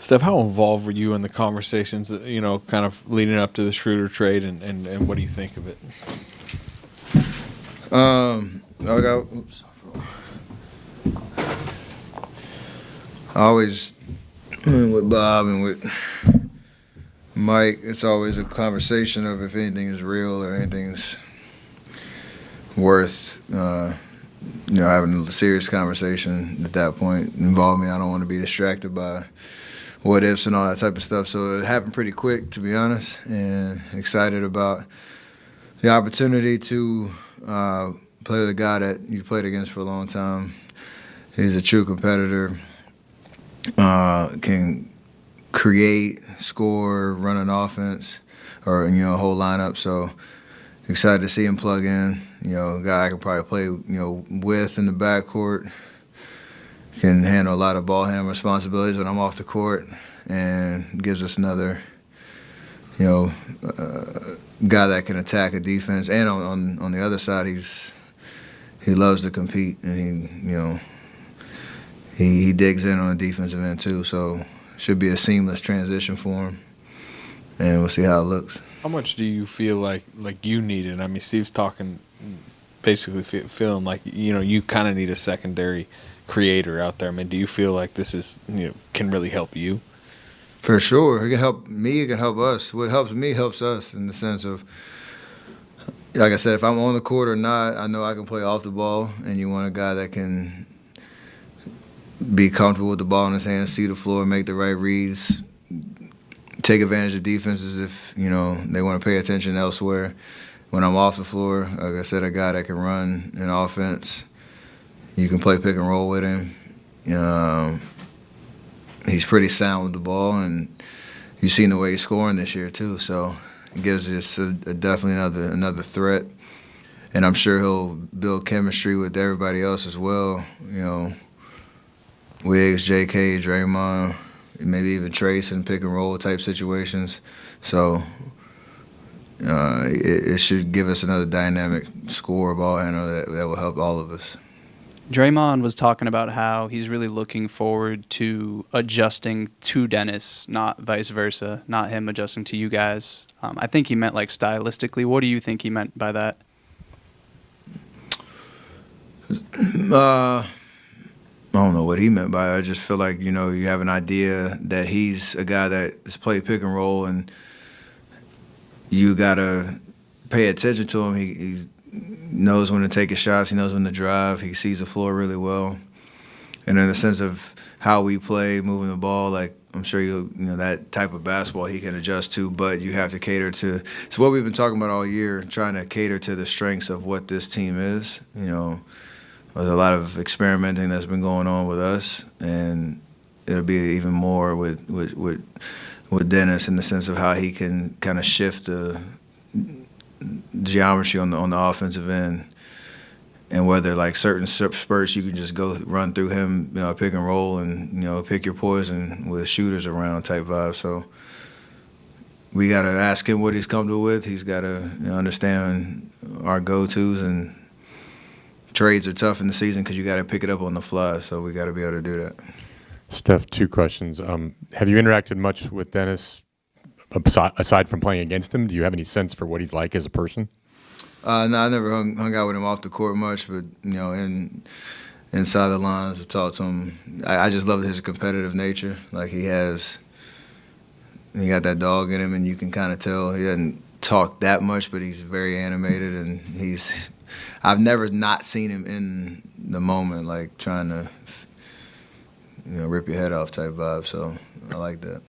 Steph, how involved were you in the conversations, kind of leading up to the Schroder trade, and what do you think of it? I always, with Bob and with Mike, it's always a conversation of if anything is real or anything's worth, having a serious conversation at that point. Involve me. I don't want to be distracted by what ifs and all that type of stuff. So it happened pretty quick, to be honest, and excited about the opportunity to play with a guy that you played against for a long time. He's a true competitor, can create, score, run an offense, or a whole lineup. So excited to see him plug in. A guy I could probably play with in the backcourt. Can handle a lot of ball handling responsibilities when I'm off the court, and gives us another guy that can attack a defense. And on the other side, he loves to compete, and he digs in on the defensive end too. So should be a seamless transition for him, and we'll see how it looks. How much do you feel like you need it? I mean, Steve's talking, basically feeling like you kind of need a secondary creator out there. I mean, do you feel like this is can really help you? For sure, it can help me. It can help us. What helps me helps us in the sense of, like I said, if I'm on the court or not, I know I can play off the ball, and you want a guy that can be comfortable with the ball in his hands, see the floor, make the right reads, take advantage of defenses if they want to pay attention elsewhere. When I'm off the floor, like I said, a guy that can run an offense. You can play pick and roll with him. He's pretty sound with the ball, and you've seen the way he's scoring this year too. So it gives us definitely another threat, and I'm sure he'll build chemistry with everybody else as well. Wiggs, J.K., Draymond, maybe even Trace in pick and roll type situations. So it should give us another dynamic scorer, ball handler that will help all of us. Draymond was talking about how he's really looking forward to adjusting to Dennis, not vice versa, not him adjusting to you guys. I think he meant like stylistically. What do you think he meant by that? I don't know what he meant by it. I just feel like, you have an idea that he's a guy that has played pick and roll, and you got to pay attention to him. He knows when to take his shots. He knows when to drive. He sees the floor really well. And in the sense of how we play, moving the ball, like I'm sure that type of basketball he can adjust to, but you have to cater to. It's what we've been talking about all year, trying to cater to the strengths of what this team is. There's a lot of experimenting that's been going on with us, and it'll be even more with Dennis in the sense of how he can kind of shift the geometry on the offensive end, and whether like certain spurts you can just go run through him, pick and roll, and pick your poison with shooters around type vibe. So we got to ask him what he's comfortable with. He's got to understand our go-tos, and trades are tough in the season because you got to pick it up on the fly. So we got to be able to do that. Steph, two questions. Have you interacted much with Dennis aside from playing against him? Do you have any sense for what he's like as a person? No, I never hung out with him off the court much, but inside the lines, I talked to him. I just love his competitive nature. Like he got that dog in him, and you can kind of tell he doesn't talk that much, but he's very animated, and I've never not seen him in the moment, like trying to rip your head off type vibe. So I like that.